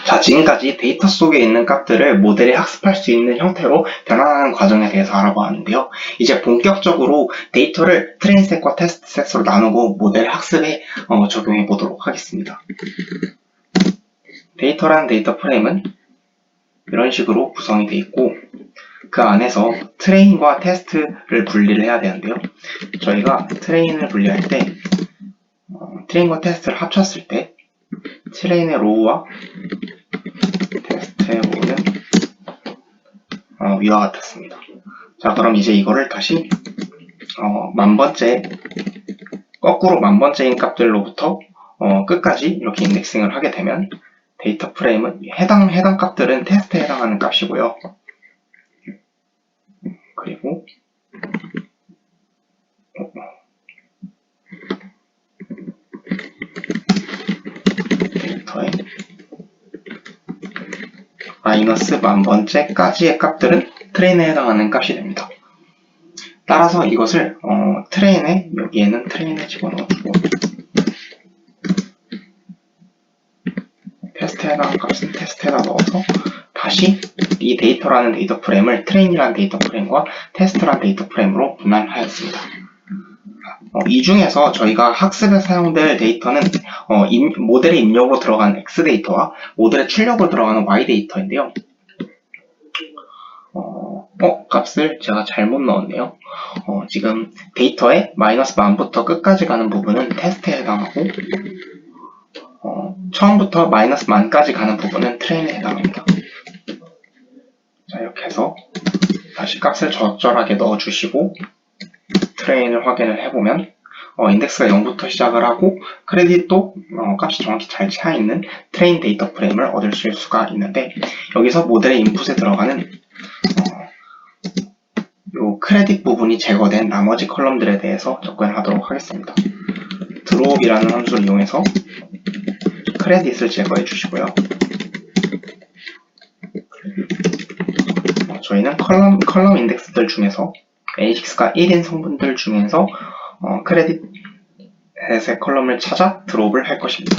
자, 지금까지 데이터 속에 있는 값들을 모델이 학습할 수 있는 형태로 변환하는 과정에 대해서 알아보았는데요. 이제 본격적으로 데이터를 트레인셋과 테스트셋으로 나누고 모델 학습에 적용해 보도록 하겠습니다. 데이터라는 데이터 프레임은 이런 식으로 구성이 되어 있고, 그 안에서 트레인과 테스트를 분리를 해야 되는데요. 저희가 트레인을 분리할 때 트레인과 테스트를 합쳤을 때 트레인의 로우와 테스트의 로우는 위와 같았습니다. 자, 그럼 이제 이거를 다시 만번째, 거꾸로 만번째인 값들로부터 끝까지 이렇게 인덱싱을 하게 되면 데이터 프레임은 해당 값들은 테스트에 해당하는 값이고요. 그리고 데이터의 마이너스 만번째까지의 값들은 트레인에 해당하는 값이 됩니다. 따라서 이것을 트레인에, 여기에는 트레인에 집어넣어주고 테스트에 해당하는 값은 테스트에다 넣어서 다시 이 데이터라는 데이터 프레임을 트레인이라는 데이터 프레임과 테스트라는 데이터 프레임으로 분할하였습니다. 이 중에서 저희가 학습에 사용될 데이터는 모델의 입력으로 들어가는 X 데이터와 모델의 출력으로 들어가는 Y 데이터인데요. 값을 제가 잘못 넣었네요. 지금 데이터의 마이너스 만부터 끝까지 가는 부분은 테스트에 해당하고 처음부터 마이너스 만까지 가는 부분은 트레인에 해당합니다. 자, 이렇게 해서 다시 값을 적절하게 넣어주시고 트레인을 확인을 해보면 인덱스가 0부터 시작을 하고 크레딧도 값이 정확히 잘 차있는 트레인 데이터 프레임을 얻을 수가 있는데, 여기서 모델의 인풋에 들어가는 요 크레딧 부분이 제거된 나머지 컬럼들에 대해서 접근하도록 하겠습니다. 드롭이라는 함수를 이용해서 크레딧을 제거해 주시고요. 저희는 컬럼 인덱스들 중에서 A6가 1인 성분들 중에서 크레딧의 컬럼을 찾아 드롭을 할 것입니다.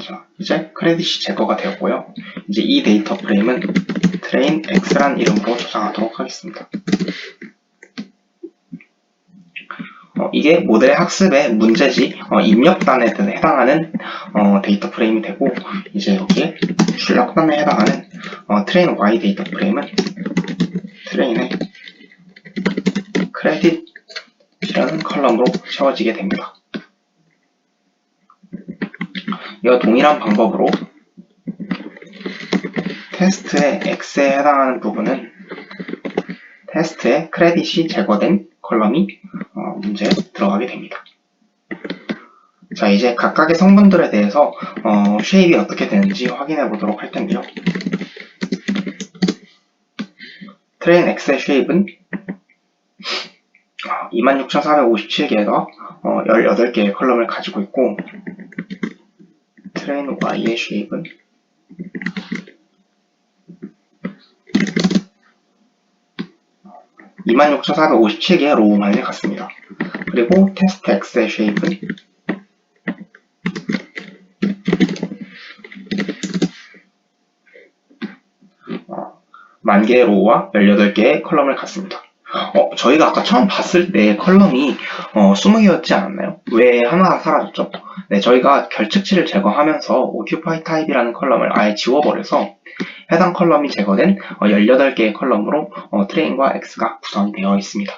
자, 이제 크레딧이 제거가 되었고요. 이제 이 데이터 프레임은 트레인 X란 이름으로 저장하도록 하겠습니다. 이게 모델 학습의 문제지 입력단에 해당하는 데이터 프레임이 되고, 이제 여기에 출력단에 해당하는 트레인 Y 데이터 프레임은 트레인의 크레딧이라는 컬럼으로 채워지게 됩니다. 이와 동일한 방법으로 테스트의 X에 해당하는 부분은 테스트의 크레딧이 제거된 컬럼이 문제에 들어가게 됩니다. 자, 이제 각각의 성분들에 대해서 쉐입이 어떻게 되는지 확인해 보도록 할 텐데요. 트레인 X의 쉐입은 26,457개가 18개의 컬럼을 가지고 있고, 트레인 Y의 쉐입은 26,457개의 로우만을 갖습니다. 그리고 테스트 X의 쉐입은 10,000개의 로우와 18개의 컬럼을 갖습니다. 저희가 아까 처음 봤을 때 컬럼이 20개였지 않았나요? 왜 하나가 사라졌죠? 네, 저희가 결측치를 제거하면서 occupy type이라는 컬럼을 아예 지워버려서 해당 컬럼이 제거된 18개의 컬럼으로 트레인과 X가 구성이 되어 있습니다.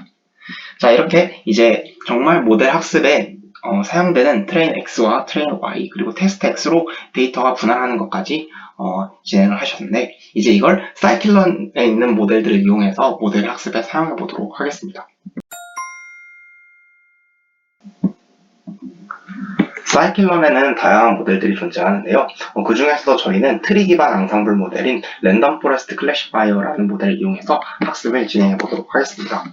자, 이렇게 이제 정말 모델 학습에 사용되는 트레인 X와 트레인 Y 그리고 테스트 X로 데이터가 분할하는 것까지 진행을 하셨는데, 이제 이걸 사이클런에 있는 모델들을 이용해서 모델 학습에 사용해 보도록 하겠습니다. 사이클런에는 다양한 모델들이 존재하는데요. 그 중에서도 저희는 트리 기반 앙상블 모델인 랜덤 포레스트 클래시파이어라는 모델을 이용해서 학습을 진행해 보도록 하겠습니다.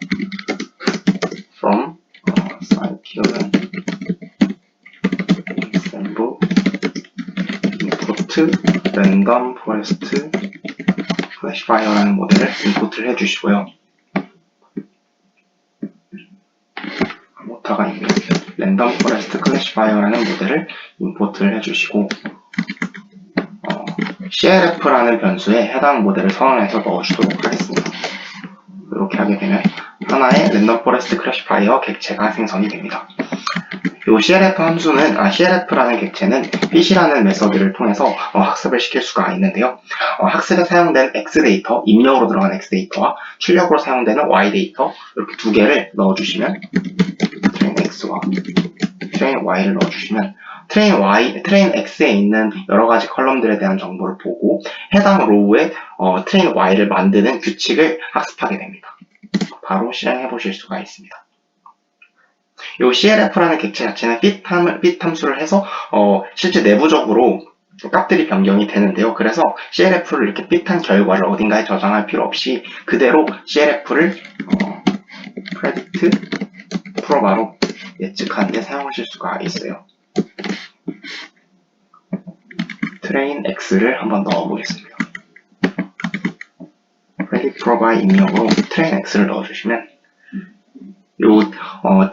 From scikit-learn example input 랜덤 포레스트 클래시파이어라는 모델을 인풋을 해주시고요. 모타가 있는 랜덤 포레스트 클래시파이어라는 모델을 인풋을 해주시고, CLF라는 변수에 해당 모델을 선언해서 넣어주도록 하겠습니다. 이렇게 하게 되면 하나의 랜덤 포레스트 클래시파이어 객체가 생성이 됩니다. 이 CLF 함수는, CLF라는 객체는 fish라는 메서드를 통해서 학습을 시킬 수가 있는데요. 학습에 사용된 X 데이터, 입력으로 들어간 X 데이터와 출력으로 사용되는 Y 데이터, 이렇게 두 개를 넣어주시면, 트레인 X와 트레인 Y를 넣어주시면, 트레인 X에 있는 여러 가지 컬럼들에 대한 정보를 보고, 해당 로우에 트레인 Y를 만드는 규칙을 학습하게 됩니다. 바로 실행해 보실 수가 있습니다. 이 CLF라는 객체 자체는 fit 함수를 해서 실제 내부적으로 값들이 변경이 되는데요. 그래서 CLF를 이렇게 fit한 결과를 어딘가에 저장할 필요 없이 그대로 CLF를 predict 프로바로 예측하는 데 사용하실 수가 있어요. train X를 한번 넣어보겠습니다. predict pro바 입력으로 train X를 넣어주시면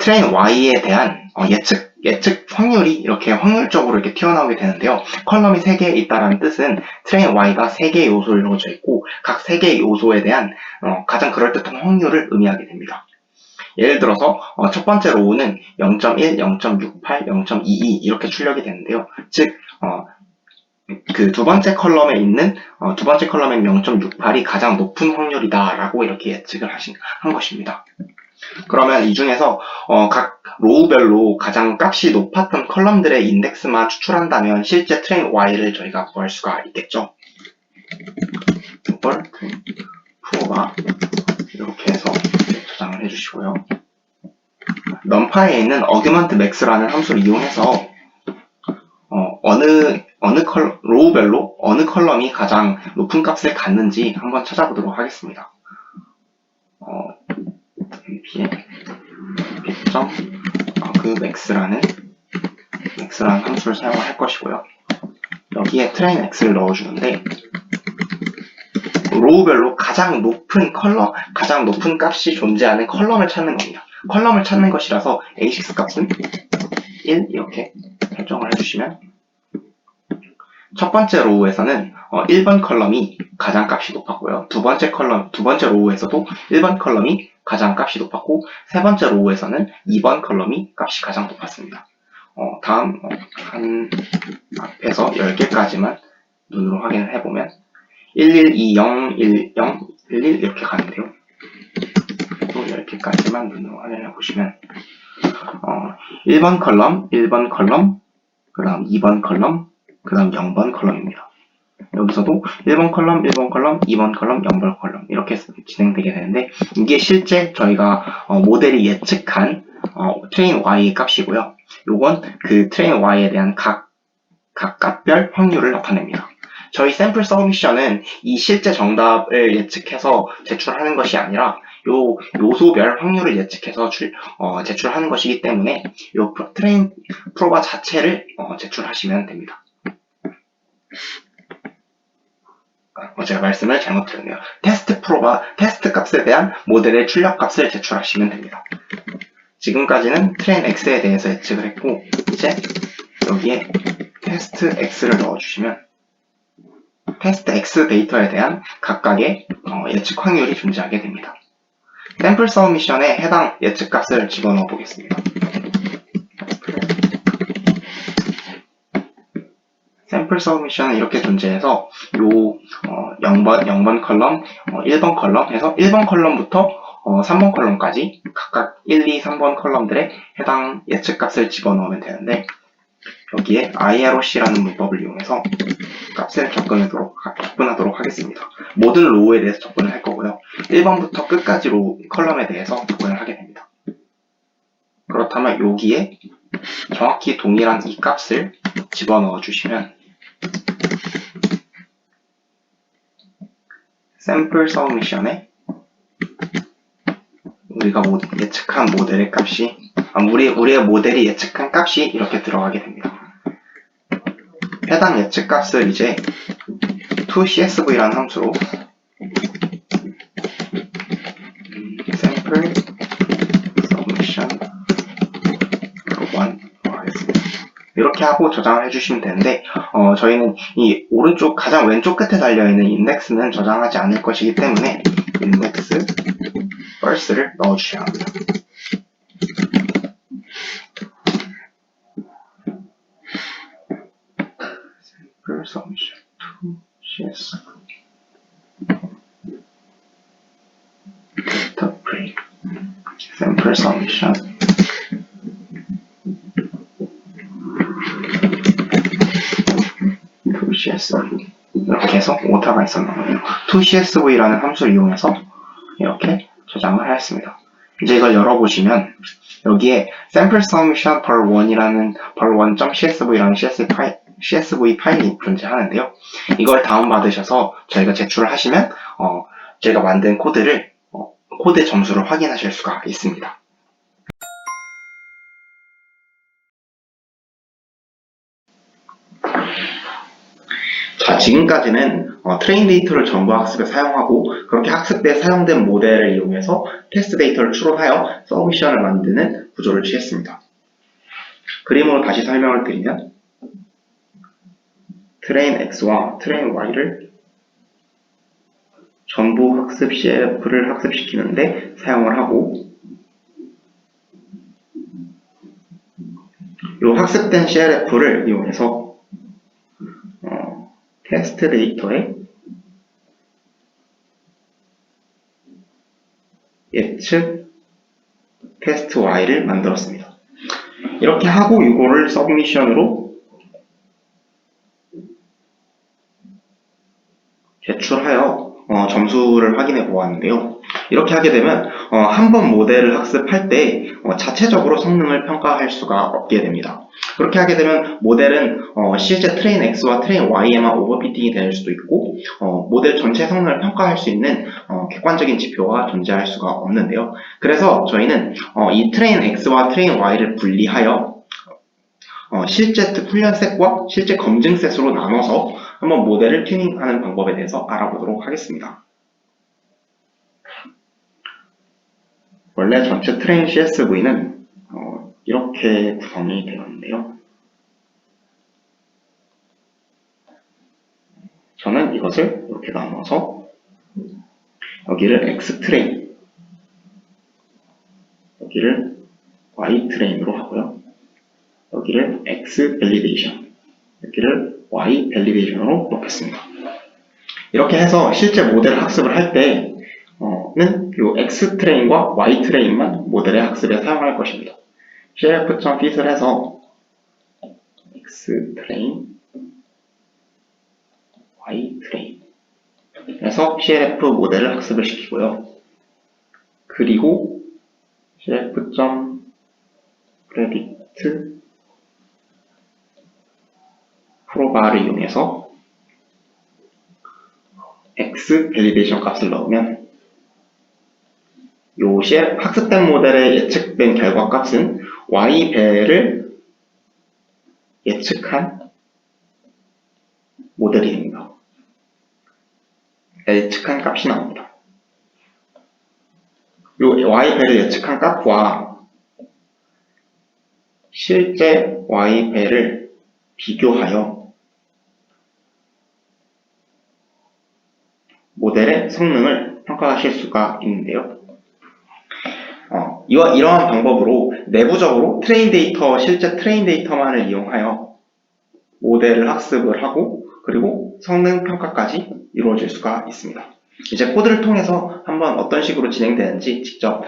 트레인 Y에 대한 예측 확률이 이렇게 확률적으로 이렇게 튀어나오게 되는데요. 컬럼이 3개 있다는 뜻은 트레인 Y가 3개의 요소로 이루어져 있고 각 3개의 요소에 대한 가장 그럴듯한 확률을 의미하게 됩니다. 예를 들어서 첫 번째 로우는 0.1, 0.68, 0.22 이렇게 출력이 되는데요. 즉 그 두 번째 컬럼에 있는 두 번째 컬럼의 0.68이 가장 높은 확률이다라고 이렇게 예측을 한 것입니다. 그러면 이 중에서 각 로우별로 가장 값이 높았던 컬럼들의 인덱스만 추출한다면 실제 트레인 Y를 저희가 구할 수가 있겠죠. 이걸 프로바 이렇게 해서 저장을 해주시고요. numpy에 있는 argument max라는 함수를 이용해서 로우별로 어느 컬럼이 가장 높은 값을 갖는지 한번 찾아보도록 하겠습니다. max라는 함수를 사용할 것이고요. 여기에 train x를 넣어주는데 로우별로 가장 높은 값이 존재하는 컬럼을 찾는 겁니다. 컬럼을 찾는 것이라서 a6 값은 1 이렇게 설정을 해주시면 첫 번째 로우에서는 1번 컬럼이 가장 값이 높았고요. 두 번째 로우에서도 1번 컬럼이 가장 값이 높았고 세 번째 로우에서는 2번 컬럼이 값이 가장 높았습니다. 다음 앞에서 10개까지만 눈으로 확인을 해보면 1120, 10, 11 이렇게 가는데요. 또 10개까지만 눈으로 확인해 보시면 1번 컬럼, 그 다음 2번 컬럼, 그 다음 0번 컬럼입니다. 여기서도 1번 컬럼, 1번 컬럼, 2번 컬럼, 0번 컬럼 이렇게 진행되게 되는데 이게 실제 저희가 모델이 예측한 트레인 Y의 값이고요. 요건 그 트레인 Y에 대한 각 값별 확률을 나타냅니다. 저희 샘플 서미션은 이 실제 정답을 예측해서 제출하는 것이 아니라 요 요소별 확률을 예측해서 제출하는 것이기 때문에 요 트레인 프로바 자체를 제출하시면 됩니다. 제가 말씀을 잘못 드렸네요. 테스트 값에 대한 모델의 출력 값을 제출하시면 됩니다. 지금까지는 트레인 X에 대해서 예측을 했고 이제 여기에 테스트 X를 넣어주시면 테스트 X 데이터에 대한 각각의 예측 확률이 존재하게 됩니다. 샘플 서미션에 해당 예측 값을 집어넣어 보겠습니다. 샘플 서미션은 이렇게 존재해서 요 0번 컬럼, 1번 컬럼 해서 1번 컬럼부터 3번 컬럼까지 각각 1, 2, 3번 컬럼들의 해당 예측 값을 집어넣으면 되는데 여기에 IROC라는 문법을 이용해서 값을 접근하도록 하겠습니다. 모든 로우에 대해서 접근을 할 거고요. 1번부터 끝까지 컬럼에 대해서 접근을 하게 됩니다. 그렇다면 여기에 정확히 동일한 이 값을 집어넣어 주시면 샘플 서미션에 우리가 예측한 모델의 값이 우리의 모델이 예측한 값이 이렇게 들어가게 됩니다. 해당 예측 값을 이제 toCSV라는 함수로 샘플 서미션 1 하겠습니다. 이렇게 하고 저장을 해주시면 되는데 저희는 이 오른쪽 가장 왼쪽 끝에 달려있는 인덱스는 저장하지 않을 것이기 때문에 index first를 넣어주셔야 합니다. sample submission to CS sample submission to CSV 이렇게 해서 오타가 있었나 보네요. to CSV라는 함수를 이용해서 이렇게 저장을 하였습니다. 이제 이걸 열어보시면 여기에 sample submission per1.csv라는 CSV 파일이 존재하는데요. 이걸 다운받으셔서 저희가 제출을 하시면 저희가 만든 코드를 코드 점수를 확인하실 수가 있습니다. 자, 지금까지는 트레인 데이터를 정보 학습에 사용하고 그렇게 학습에 사용된 모델을 이용해서 테스트 데이터를 추론하여 서브미션을 만드는 구조를 취했습니다. 그림으로 다시 설명을 드리면 트레인 X와 트레인 Y를 전부 학습 CLF를 학습시키는데 사용을 하고 이 학습된 CLF를 이용해서 테스트 데이터에 예측 테스트 Y를 만들었습니다. 이렇게 하고 이거를 서브미션으로 제출하여 점수를 확인해 보았는데요. 이렇게 하게 되면 한 번 모델을 학습할 때 자체적으로 성능을 평가할 수가 없게 됩니다. 그렇게 하게 되면 모델은 실제 트레인 X와 트레인 Y에만 오버피팅이 될 수도 있고 모델 전체 성능을 평가할 수 있는 객관적인 지표가 존재할 수가 없는데요. 그래서 저희는 이 트레인 X와 트레인 Y를 분리하여 실제 훈련 셋과 실제 검증 셋으로 나눠서 한번 모델을 튜닝하는 방법에 대해서 알아보도록 하겠습니다. 원래 전체 트레인 CSV는 이렇게 구성이 되었는데요. 저는 이것을 이렇게 나눠서 여기를 X트레인, 여기를 Y트레인으로 하고요. 여기를 X 밸리데이션, 여기를 Y 밸리데이션으로 놓겠습니다. 이렇게 해서 실제 모델 학습을 할 때는 이 X트레인과 Y트레인만 모델의 학습에 사용할 것입니다. clf.fit을 해서 X트레인, Y트레인 해서 clf 모델을 학습을 시키고요. 그리고 clf.predict 프로바를 이용해서 X 밸리데이션 값을 넣으면 요 학습된 모델의 예측된 결과 값은 Y 밸을 예측한 모델이 됩니다. 예측한 값이 나옵니다. 요 Y 밸을 예측한 값과 실제 Y 밸을 비교하여 모델의 성능을 평가하실 수가 있는데요. 이러한 방법으로 내부적으로 트레인 데이터, 실제 트레인 데이터만을 이용하여 모델을 학습을 하고 그리고 성능 평가까지 이루어질 수가 있습니다. 이제 코드를 통해서 한번 어떤 식으로 진행되는지 직접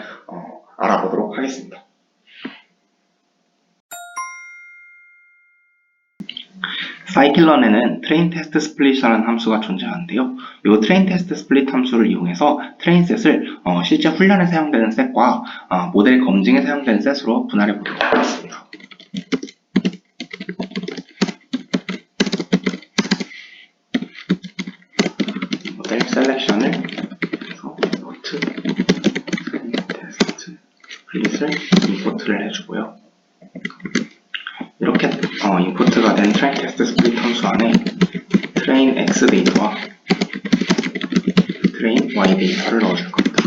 알아보도록 하겠습니다. scikit-learn에는 train test split이라는 함수가 존재하는데요. 이 train test split 함수를 이용해서 트레인 셋을 실제 훈련에 사용되는 셋과 모델 검증에 사용되는 셋으로 분할해 보도록 하겠습니다. 모델 셀렉션을 해서 인포트 train test split을 임포트를 해주고요. 이렇게 인포트가 된 train test split 함수 안에 train x 데이터와 train y 데이터를 넣어줄 겁니다.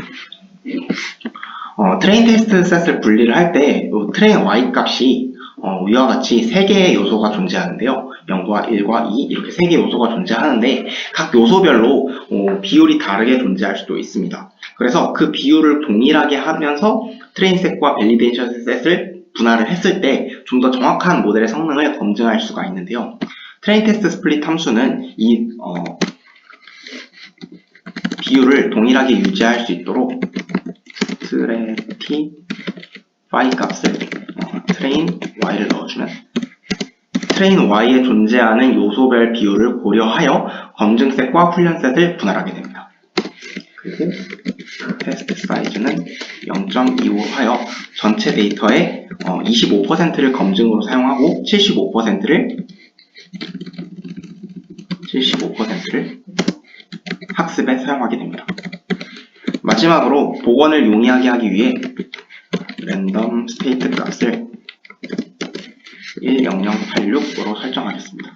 train test set을 분리를 할 때 train y 값이 위와 같이 3개의 요소가 존재하는데요. 0과 1과 2 이렇게 3개의 요소가 존재하는데 각 요소별로 비율이 다르게 존재할 수도 있습니다. 그래서 그 비율을 동일하게 하면서 트레인셋과 밸리데이션 셋을 분할을 했을 때 좀 더 정확한 모델의 성능을 검증할 수가 있는데요. 트레인 테스트 스플릿 함수는 이 비율을 동일하게 유지할 수 있도록 스트래티파이 값을 트레인 y를 넣어주면 트레인 y에 존재하는 요소별 비율을 고려하여 검증셋과 훈련셋을 분할하게 됩니다. 그리고 테스트 사이즈는 0.25 하여 전체 데이터의 25%를 검증으로 사용하고 75%를 학습에 사용하게 됩니다. 마지막으로 복원을 용이하게 하기 위해 랜덤 스테이트 값을 10086으로 설정하겠습니다.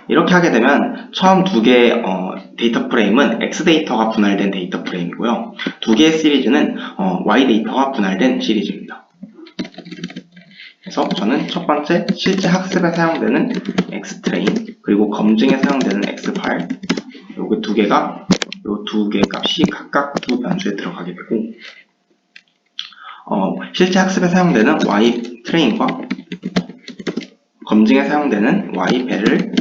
이렇게 하게 되면 처음 2개의 데이터 프레임은 X 데이터가 분할된 데이터 프레임이고요. 2개의 시리즈는 Y 데이터가 분할된 시리즈입니다. 그래서 저는 첫 번째 실제 학습에 사용되는 X 트레인 그리고 검증에 사용되는 X 발 요게 2개가 요 2개 값이 각각 2 변수에 들어가게 되고 실제 학습에 사용되는 Y 트레인과 검증에 사용되는 Y 벨을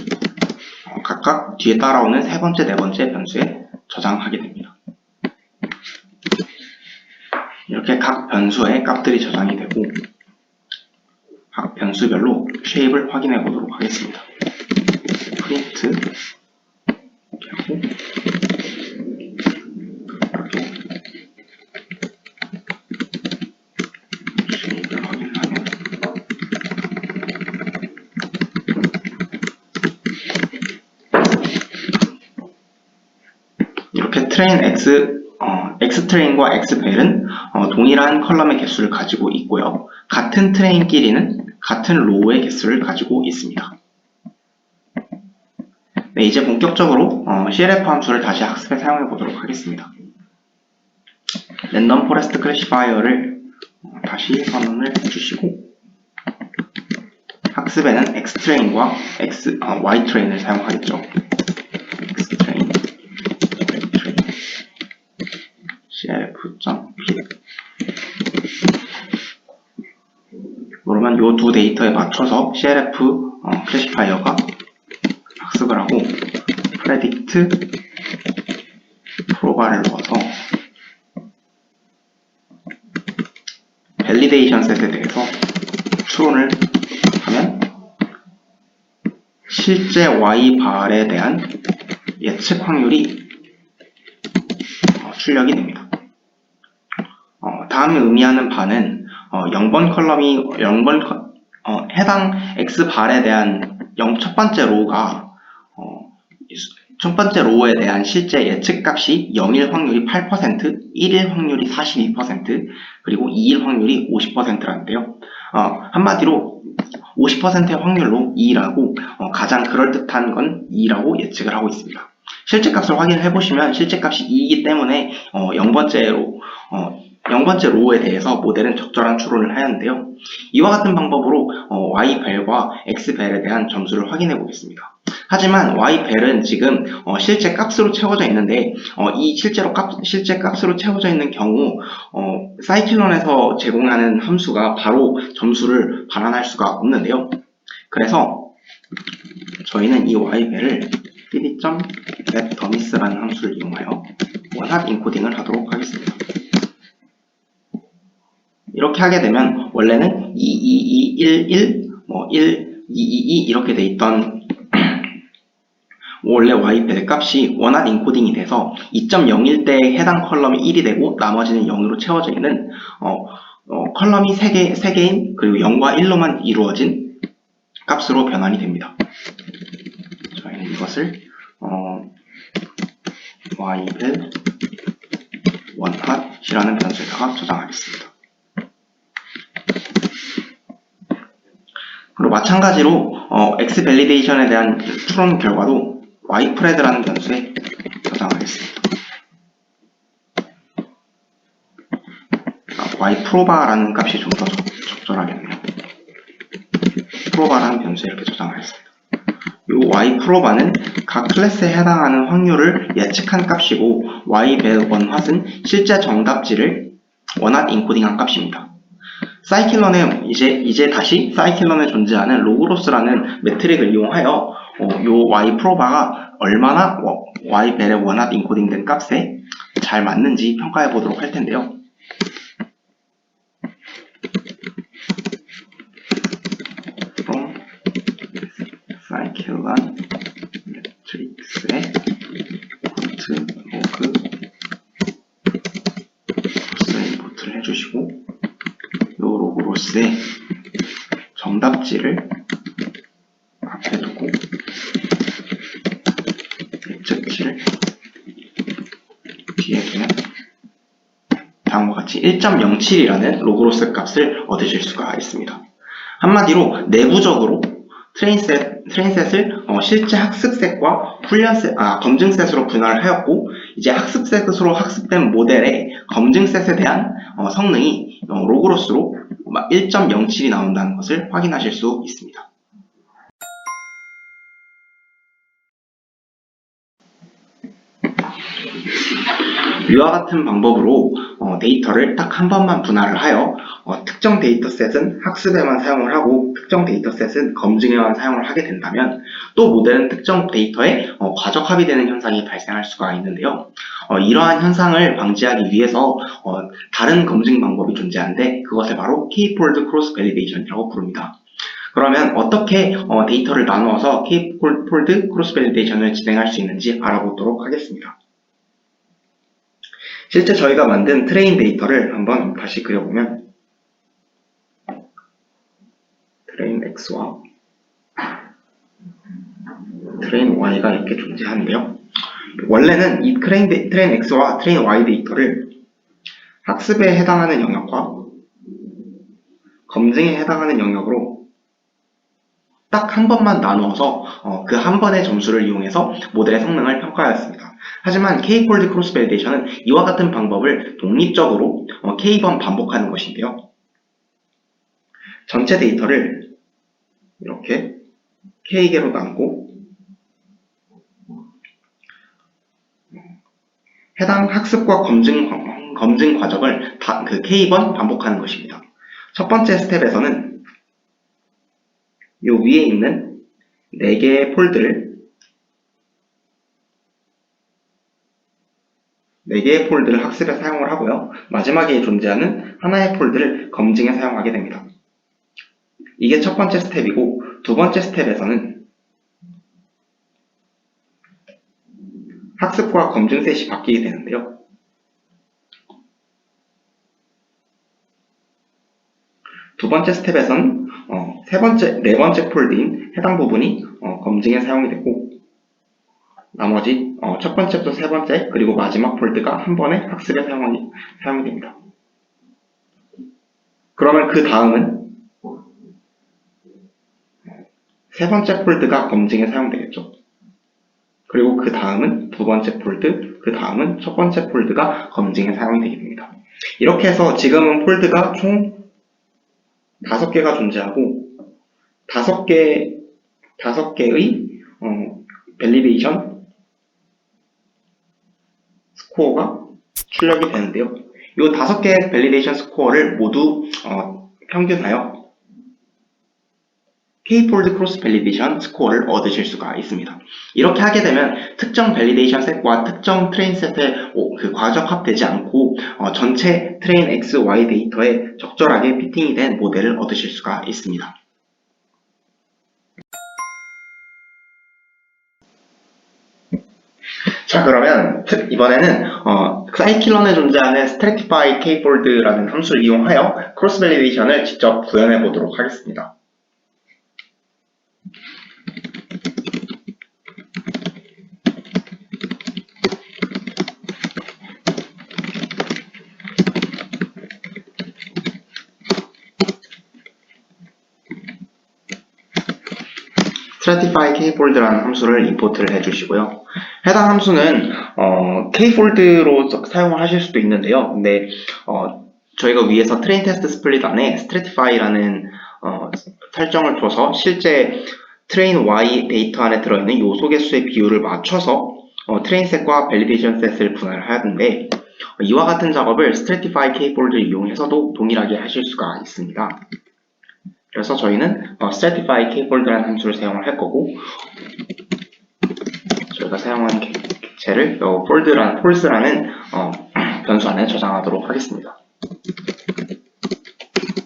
각각 뒤에 따라오는 세 번째, 네 번째 변수에 저장하게 됩니다. 이렇게 각 변수의 값들이 저장이 되고 각 변수별로 쉐입을 확인해 보도록 하겠습니다. 프린트 이렇게 하고 쉐입을 확인하면 이렇게 트레인 X 트레인과 X 벨은 동일한 컬럼의 개수를 가지고 있고요. 같은 트레인끼리는 같은 로우의 개수를 가지고 있습니다. 네, 이제 본격적으로 CLF 함수를 다시 학습에 사용해 보도록 하겠습니다. 랜덤 포레스트 클래시파이어를 다시 선언을 해주시고 학습에는 X 트레인과 Y 트레인을 사용하겠죠. X 트레인, CLF.fit 그러면 이 두 데이터에 맞춰서 CLF 클래시파이어가 학습을 하고 predict proba를 넣어서 밸리데이션 셋에 대해서 추론을 하면 실제 Y발에 대한 예측 확률이 출력이 됩니다. 다음에 의미하는 바는 0번 컬럼이 해당 X발에 대한 첫 번째 로우에 대한 실제 예측값이 0일 확률이 8%, 1일 확률이 42%, 그리고 2일 확률이 50%라는데요. 한마디로 50%의 확률로 2라고 가장 그럴듯한 건 2라고 예측을 하고 있습니다. 실제 값을 확인해 보시면 실제 값이 2이기 때문에 0번째 로우에 대해서 모델은 적절한 추론을 하였는데요. 이와 같은 방법으로 Y벨과 X벨에 대한 점수를 확인해 보겠습니다. 하지만 Y벨은 지금 실제 값으로 채워져 있는데 이 실제 값으로 채워져 있는 경우 사이클론에서 제공하는 함수가 바로 점수를 반환할 수가 없는데요. 그래서 저희는 이 Y벨을 pd.getDummies라는 함수를 이용하여 원합 인코딩을 하도록 하겠습니다. 이렇게 하게 되면 원래는 2, 2, 2, 1, 1, 1, 2, 2, 2 이렇게 돼 있던 원래 Y벨 값이 원합 인코딩이 돼서 2.0일 때 해당 컬럼이 1이 되고 나머지는 0으로 채워져 있는 컬럼이 3개인 그리고 0과 1로만 이루어진 값으로 변환이 됩니다. 저희는 이것을 Y벨 원합이라는 변수에다가 저장하겠습니다. 그리고 마찬가지로 X 밸리데이션에 대한 추론 결과도 ypred라는 변수에 저장하겠습니다. yproba라는 값이 좀 더 적절하겠네요. yproba라는 변수에 이렇게 저장하겠습니다. 이 yproba는 각 클래스에 해당하는 확률을 예측한 값이고 yval원화는 실제 정답지를 원핫 인코딩한 값입니다. 사이클런에 이제 다시 사이클런에 존재하는 로그로스라는 매트릭을 이용하여 요 yproba가 얼마나 yval에 원핫 인코딩된 값에 잘 맞는지 평가해 보도록 할 텐데요. 사이클런 매트릭스의 인풋 로그 로스의 인풋을 해주시고 요 로그 로스의 정답지를 앞에 두고 예측치를 뒤에 두면 다음과 같이 1.07이라는 로그로스 값을 얻으실 수가 있습니다. 한마디로 내부적으로 트레인셋을 실제 학습셋과 검증셋으로 분할을 하였고, 이제 학습셋으로 학습된 모델의 검증셋에 대한 성능이 로그로스로 1.07이 나온다는 것을 확인하실 수 있습니다. 위와 같은 방법으로 데이터를 딱 한 번만 분할을 하여 특정 데이터셋은 학습에만 사용을 하고 특정 데이터셋은 검증에만 사용을 하게 된다면 또 모델은 특정 데이터에 과적 합의되는 현상이 발생할 수가 있는데요. 이러한 현상을 방지하기 위해서 다른 검증 방법이 존재하는데 그것을 바로 K-폴드 크로스 밸리데이션이라고 부릅니다. 그러면 어떻게 데이터를 나누어서 K-폴드 크로스 밸리데이션을 진행할 수 있는지 알아보도록 하겠습니다. 실제 저희가 만든 트레인 데이터를 한번 다시 그려보면 트레인 X와 트레인 Y가 이렇게 존재하는데요. 원래는 이 트레인 X와 트레인 Y 데이터를 학습에 해당하는 영역과 검증에 해당하는 영역으로 딱 한 번만 나누어서 그 한 번의 점수를 이용해서 모델의 성능을 평가하였습니다. 하지만 K-폴드 크로스 밸리데이션은 이와 같은 방법을 독립적으로 K번 반복하는 것인데요. 전체 데이터를 이렇게 K개로 나누고 해당 학습과 검증 과정을 그 K번 반복하는 것입니다. 첫 번째 스텝에서는 이 위에 있는 4개의 폴드를 학습에 사용을 하고요. 마지막에 존재하는 하나의 폴드를 검증에 사용하게 됩니다. 이게 첫 번째 스텝이고, 두 번째 스텝에서는 학습과 검증 셋이 바뀌게 되는데요. 두 번째 스텝에서는 네 번째 폴드인 해당 부분이 검증에 사용이 되고, 나머지 첫 번째부터 세 번째 그리고 마지막 폴드가 한 번에 학습에 사용이 됩니다. 그러면 그 다음은 세 번째 폴드가 검증에 사용되겠죠. 그리고 그 다음은 두 번째 폴드, 그 다음은 첫 번째 폴드가 검증에 사용이 되게 됩니다. 이렇게 해서 지금은 폴드가 총 5개가 존재하고 5개의 밸리데이션 스코어가 출력이 되는데요. 이 5개의 밸리데이션 스코어를 모두 평균하여 K-폴드 크로스 밸리데이션 스코어를 얻으실 수가 있습니다. 이렇게 하게 되면 특정 밸리데이션 셋과 특정 트레인 셋에 과적합되지 않고 전체 트레인 X, Y 데이터에 적절하게 피팅이 된 모델을 얻으실 수가 있습니다. 자, 그러면 이번에는 사이클런에 존재하는 stratify K-폴드라는 함수를 이용하여 크로스 밸리데이션을 직접 구현해 보도록 하겠습니다. stratify K-폴드라는 함수를 임포트를 해주시고요. 해당 함수는 K-폴드로 사용을 하실 수도 있는데요. 근데 저희가 위에서 트레인 테스트 스플릿 안에 stratify라는 설정을 둬서 실제 트레인 Y 데이터 안에 들어있는 요소 개수의 비율을 맞춰서 트레인 셋과 밸리데이션 셋을 분할을 하는데, 이와 같은 작업을 Stratify Kfol드를 이용해서도 동일하게 하실 수가 있습니다. 그래서 저희는 Stratify Kfol드라는 함수를 사용을 할 거고, 저희가 사용하는 객체를 false라는 변수 안에 저장하도록 하겠습니다.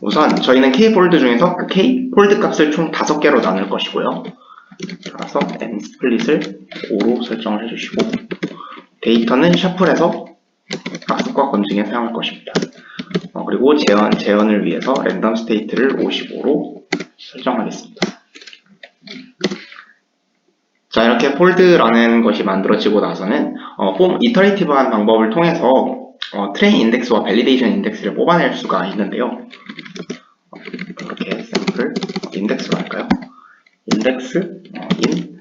우선 저희는 Kfol드 중에서 그 Kfol드 값을 총 5개로 나눌 것이고요. 따라서 nSplit 을 5로 설정을 해주시고, 데이터는 셔플에서 학습과 검증에 사용할 것입니다. 그리고 재현을 위해서 랜덤 스테이트를 55로 설정하겠습니다. 자, 이렇게 폴드라는 것이 만들어지고 나서는 이터레이티브한 방법을 통해서 트레인 인덱스와 밸리데이션 인덱스를 뽑아낼 수가 있는데요. 이렇게 샘플 인덱스로 할까요? 인덱스 in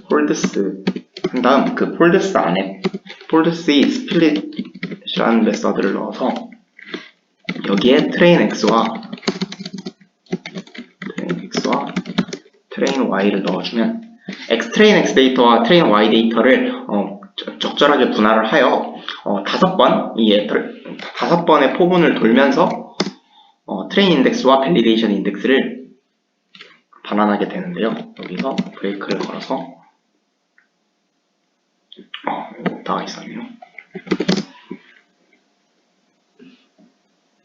폴드스 한 다음 그 폴드스 안에 폴드스의 스플릿이라는 메서드를 넣어서 여기에 트레인 x와 트레인 y를 넣어주면 트레인 x 데이터와 트레인 y 데이터를 적절하게 분할을 하여 5번의 포문을 돌면서 트레인 인덱스와 밸리데이션 인덱스를 반환하게 되는데요. 여기서 브레이크를 걸어서 나와 있었네요.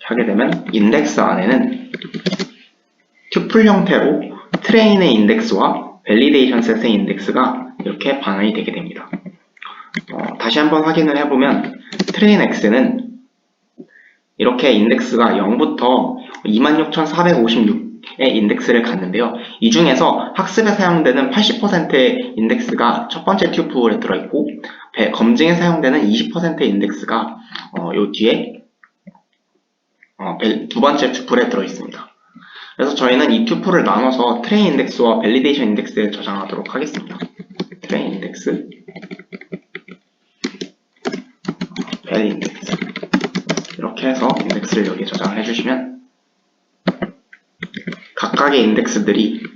하게 되면 인덱스 안에는 튜플 형태로 트레인의 인덱스와 밸리데이션 셋의 인덱스가 이렇게 반환이 되게 됩니다. 다시 한번 확인을 해보면 트레인 x는 이렇게 인덱스가 0부터 26,456의 인덱스를 갖는데요. 이 중에서 학습에 사용되는 80%의 인덱스가 첫 번째 튜플에 들어있고, 검증에 사용되는 20%의 인덱스가 요 뒤에 두 번째 튜플에 들어있습니다. 그래서 저희는 이 튜플을 나눠서 트레인 인덱스와 밸리데이션 인덱스에 저장하도록 하겠습니다. 트레인 인덱스, 밸 인덱스 이렇게 해서 인덱스를 여기에 저장을 해주시면 각각의 인덱스들이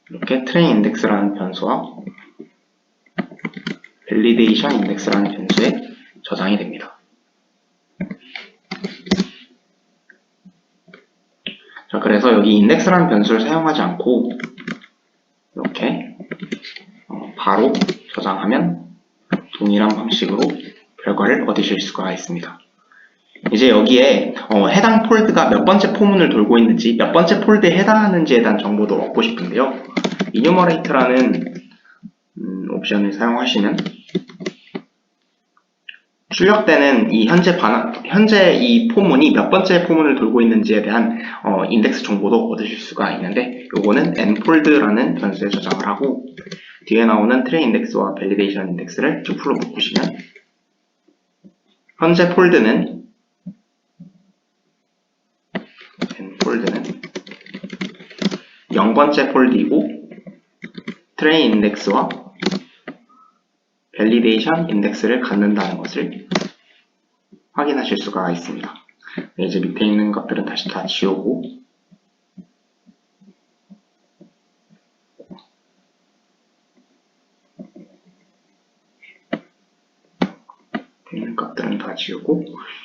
이렇게 트레인 인덱스라는 변수와 밸리데이션 인덱스라는 변수에 저장이 됩니다. 자, 그래서 여기 인덱스라는 변수를 사용하지 않고 이렇게 바로 저장하면 동일한 방식으로 결과를 얻으실 수가 있습니다. 이제 여기에 해당 폴드가 몇 번째 포문을 돌고 있는지, 몇 번째 폴드에 해당하는지에 대한 정보도 얻고 싶은데요. enumerate라는 옵션을 사용하시면 출력되는 이 현재 이 포문이 몇 번째 포문을 돌고 있는지에 대한 인덱스 정보도 얻으실 수가 있는데, 요거는 nfold라는 변수에 저장을 하고 뒤에 나오는 트레인 인덱스와 밸리데이션 인덱스를 튜플로 묶으시면 현재 폴드는 nfold는 0번째 폴드이고 트레인 인덱스와 밸리데이션 인덱스를 갖는다는 것을 확인하실 수가 있습니다. 이제 밑에 있는 것들은 다시 다 지우고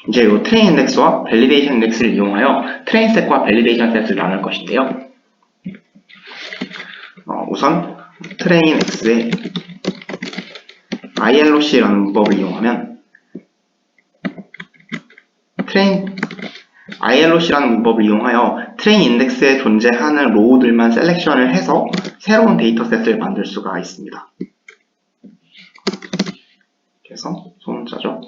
이제 이 트레인 인덱스와 밸리데이션 인덱스를 이용하여 트레인 셋과 밸리데이션 셋을 나눌 것인데요. 우선 트레인 x에 ILOC라는 문법을 이용하면 ILOC라는 문법을 이용하여 트레인 인덱스에 존재하는 로우들만 셀렉션을 해서 새로운 데이터셋을 만들 수가 있습니다. 그래서 소문자죠.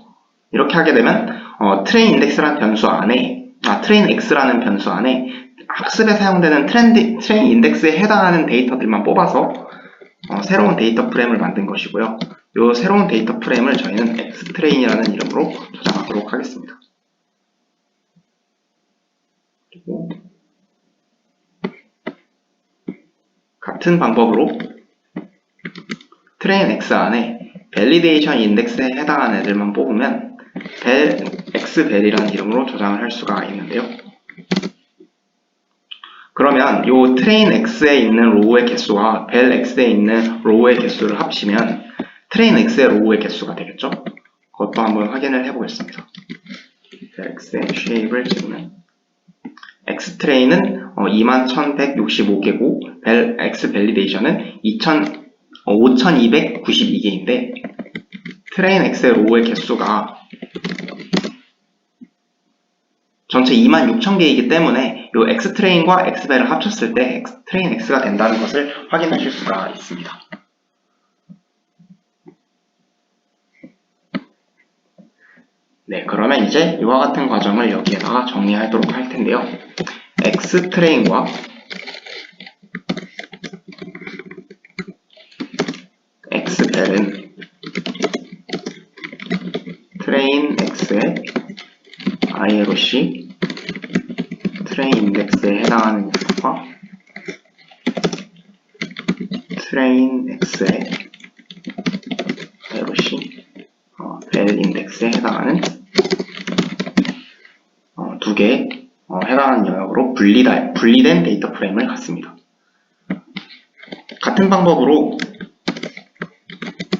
이렇게 하게 되면 트레인 인덱스라는 변수 안에 트레인 x라는 변수 안에 학습에 사용되는 트레인 인덱스에 해당하는 데이터들만 뽑아서 새로운 데이터 프레임을 만든 것이고요. 이 새로운 데이터 프레임을 저희는 xtrain이라는 이름으로 저장하도록 하겠습니다. 그리고 같은 방법으로 트레인 x 안에 밸리데이션 인덱스에 해당하는 애들만 뽑으면 xvel이라는 이름으로 저장을 할 수가 있는데요. 그러면 이 train x에 있는 로우의 개수와 vel x에 있는 로우의 개수를 합치면 train x의 로우의 개수가 되겠죠? 그것도 한번 확인을 해보겠습니다. vel x의 shape을 찍으면 xtrain은 21,165개고 vel x validation은 5,292개인데 train x의 로우의 개수가 전체 26,000개이기 때문에 이 xtrain과 xvel을 합쳤을 때 xtrain x가 된다는 것을 확인하실 수가 있습니다. 네, 그러면 이제 이와 같은 과정을 여기에다가 정리하도록 할 텐데요. xtrain과 xvel은 train x의 ILOC train index에 해당하는 녀석과 train x의 ILOC vel index에 해당하는 두 개의 해당하는 영역으로 분리된 데이터 프레임을 갖습니다. 같은 방법으로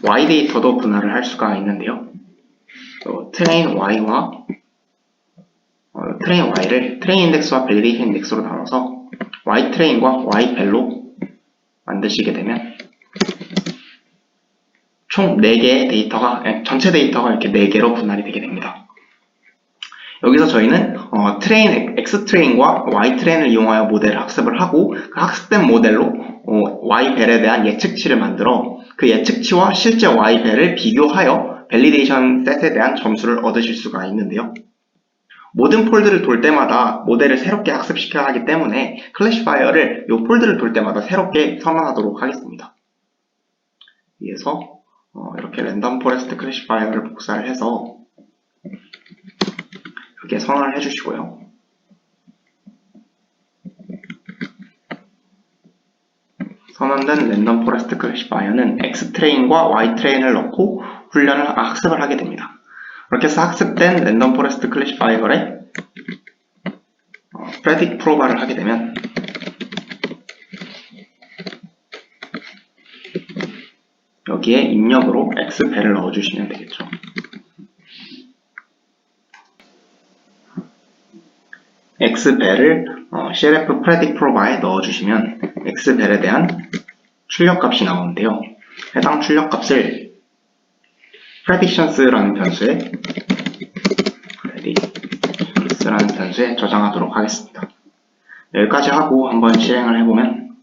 y 데이터도 분할을 할 수가 있는데요. train y와 train y를 train 인덱스와 validation 인덱스로 나눠서 y train과 y vel로 만드시게 되면 총 4개의 데이터가 전체 데이터가 이렇게 4개로 분할이 되게 됩니다. 여기서 저희는 xtrain과 ytrain을 이용하여 모델을 학습을 하고 그 학습된 모델로 yvel에 대한 예측치를 만들어 그 예측치와 실제 yvel을 비교하여 밸리데이션 셋에 대한 점수를 얻으실 수가 있는데요. 모든 폴드를 돌 때마다 모델을 새롭게 학습시켜야 하기 때문에 클래시파이어를 이 폴드를 돌 때마다 새롭게 선언하도록 하겠습니다. 위에서 이렇게 랜덤 포레스트 클래시파이어를 복사를 해서 이렇게 선언을 해주시고요. 선언된 랜덤 포레스트 클래시파이어는 xtrain과 ytrain을 넣고 학습을 하게 됩니다. 이렇게 해서 학습된 랜덤 포레스트 클래시파이어에 predict proba를 하게 되면 여기에 입력으로 xvel을 넣어주시면 되겠죠. xvel을 CLF predict proba에 넣어주시면 xvel에 대한 출력값이 나오는데요. 해당 출력값을 predictions라는 변수에 저장하도록 하겠습니다. 여기까지 하고 한번 실행을 해보면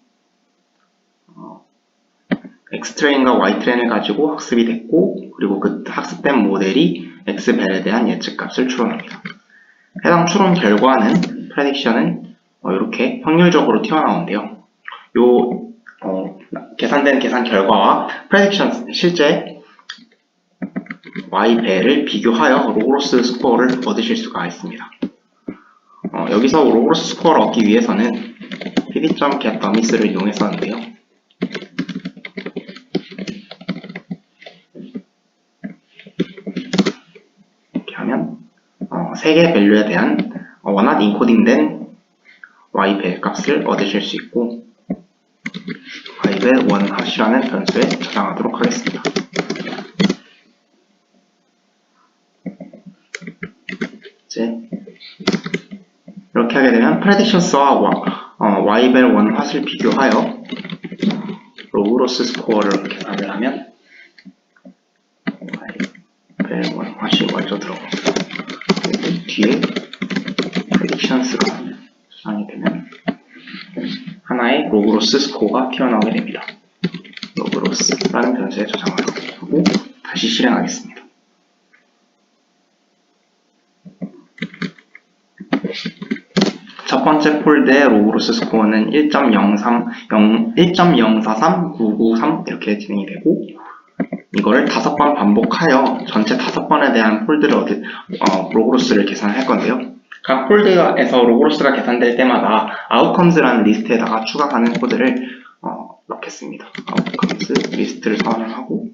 xtrain과 ytrain을 가지고 학습이 됐고 그리고 그 학습된 모델이 xvel에 대한 예측값을 추론합니다. 해당 추론 결과는 prediction은 이렇게 확률적으로 튀어나오는데요. 계산된 계산 결과와 prediction 실제 yvel을 비교하여 로그로스 스코어를 얻으실 수가 있습니다. 여기서 로그로스 스코어를 얻기 위해서는 pd.getDummies를 이용했었는데요. 이렇게 하면 3개의 밸류에 대한 원핫 인코딩된 yvel 값을 얻으실 수 있고 yvel 원핫이라는 변수에 저장하도록 하겠습니다. 이제 이렇게 하게 되면 predictions와 yvel 원핫을 비교하여 로그로스 스코어를 계산을 하면 yvel 원핫이 먼저 들어갑니다. 뒤에 predictions가 저장이 되면 하나의 로그로스 스코어가 튀어나오게 됩니다. 로그로스라는 변수에 저장을 하고 다시 실행하겠습니다. 첫 번째 폴드의 로그로스 스코어는 1.043993 이렇게 진행이 되고 이거를 5번 반복하여 전체 5번에 대한 폴드를 로그로스를 계산할 건데요. 각 폴드에서 로그로스가 계산될 때마다 outcomes라는 리스트에다가 추가하는 코드를 넣겠습니다. outcomes 리스트를 선언을 하고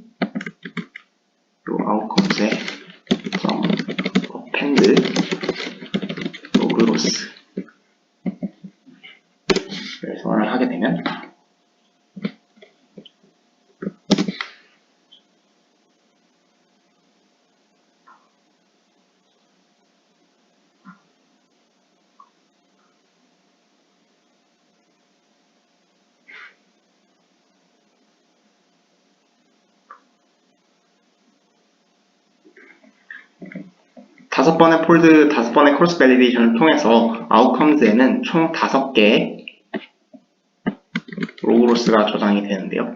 5번의 폴드, 5번의 크로스 밸리데이션을 통해서 아웃컴즈에는 총 5개의 로그로스가 저장이 되는데요.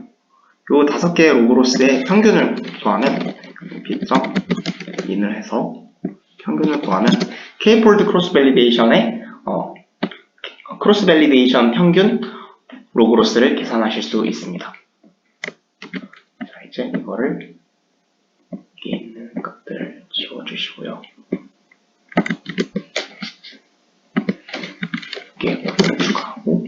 이 5개의 로그로스의 평균을 구하면 b.in을 해서 평균을 구하면 K-폴드 크로스 밸리데이션의 크로스 밸리데이션 평균 로그로스를 계산하실 수 있습니다. 자, 이제 이거를 여기 있는 것들을 지워주시고요. 여기에 코드를 추가하고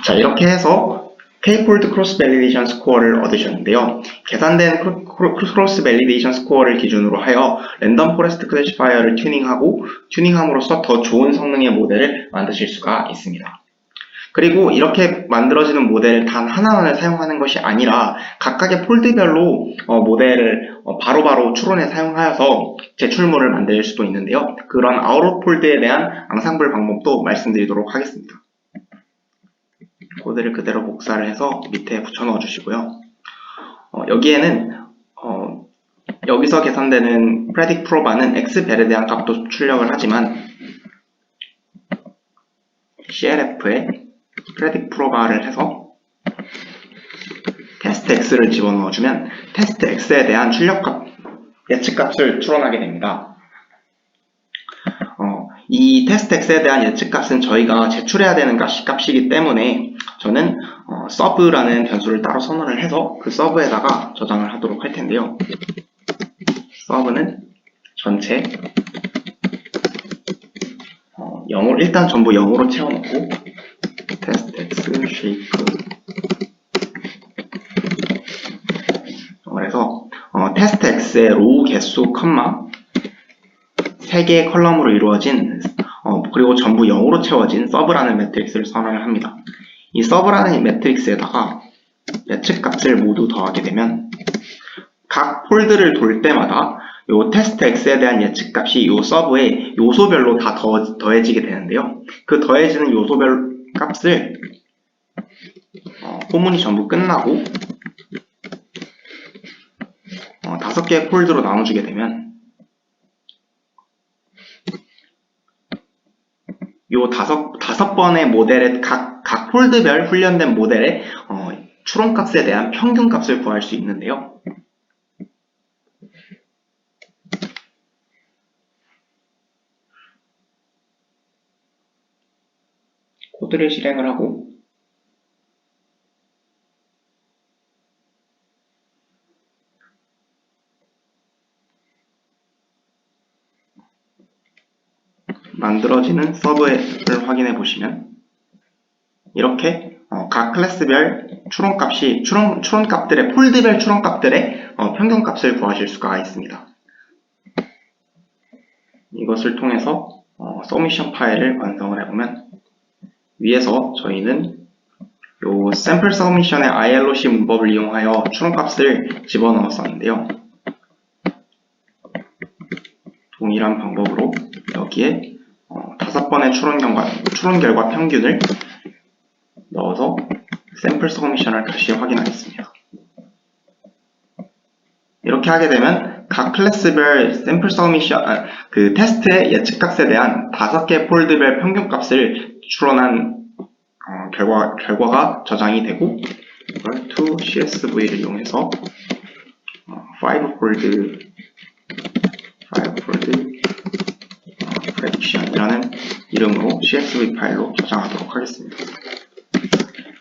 자, 이렇게 해서 K-폴드 크로스 밸리데이션 스코어를 얻으셨는데요. 계산된 크로스 밸리데이션 스코어를 기준으로 하여 랜덤 포레스트 클래시파이어를 튜닝함으로써 더 좋은 성능의 모델을 만드실 수가 있습니다. 그리고 이렇게 만들어지는 모델을 단 하나만을 사용하는 것이 아니라 각각의 폴드별로 모델을 바로바로 추론해 사용하여서 제출물을 만들 수도 있는데요. 그런 아웃 폴드에 대한 앙상블 방법도 말씀드리도록 하겠습니다. 코드를 그대로 복사를 해서 밑에 붙여 넣어 주시고요. 여기에는 여기서 계산되는 predict proba는 x벨에 대한 값도 출력을 하지만 clf에 predict proba를 해서 test x를 집어넣어 주면 test x에 대한 출력값, 예측값을 추론하게 됩니다. 이 test x에 대한 예측값은 저희가 제출해야 되는 값이기 때문에 저는 sub라는 변수를 따로 선언을 해서 그 sub에다가 저장을 하도록 할 텐데요. sub는 전체 0으로, 일단 전부 0으로 채워놓고 test x shape 그래서 test x의 로우 개수, 3개의 컬럼으로 이루어진 그리고 전부 0으로 채워진 서브라는 매트릭스를 선언을 합니다. 이 서브라는 매트릭스에다가 예측값을 모두 더하게 되면 각 폴드를 돌 때마다 이 테스트 x에 대한 예측값이 이 서브에 요소별로 다 더해지게 되는데요. 그 더해지는 요소별 값을 포문이 전부 끝나고 5개의 폴드로 나눠주게 되면 요 다섯 번의 모델의 각 폴드별 훈련된 모델의 추론값에 대한 평균값을 구할 수 있는데요. 코드를 실행을 하고 만들어지는 서브를 확인해 보시면 이렇게 각 클래스별 추론값들의 폴드별 추론값들의 평균값을 구하실 수가 있습니다. 이것을 통해서 서미션 파일을 완성을 해보면 위에서 저희는 요 샘플 서미션의 ILOC 문법을 이용하여 추론값을 집어넣었었는데요. 동일한 방법으로 여기에 5번의 추론 결과 평균을 넣어서 샘플 서미션을 다시 확인하겠습니다. 이렇게 하게 되면 각 클래스별 샘플 서미션, 그 테스트의 예측값에 대한 5개 폴드별 평균값을 추론한 결과가 저장이 되고 이걸 to CSV를 이용해서 5폴드 prediction이라는 이름으로 CSV 파일로 저장하도록 하겠습니다.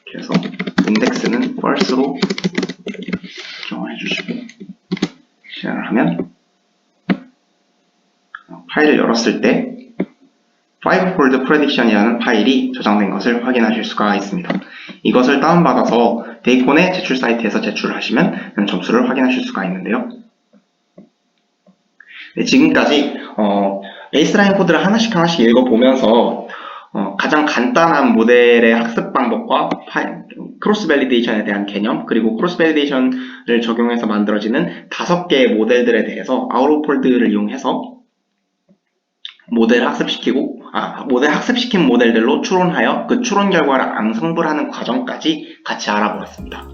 그래서 인덱스는 false로 정해 주시고 실행을 하면 파일을 열었을 때 5폴드 prediction이라는 파일이 저장된 것을 확인하실 수가 있습니다. 이것을 다운받아서 데이콘의 제출 사이트에서 제출하시면 점수를 확인하실 수가 있는데요. 네, 지금까지 베이스라인 코드를 하나씩 읽어보면서 가장 간단한 모델의 학습 방법과 크로스 밸리데이션에 대한 개념, 그리고 크로스 밸리데이션을 적용해서 만들어지는 5개의 모델들에 대해서 아우로폴드를 이용해서 모델 학습시킨 모델들로 추론하여 그 추론 결과를 앙상블하는 과정까지 같이 알아보았습니다.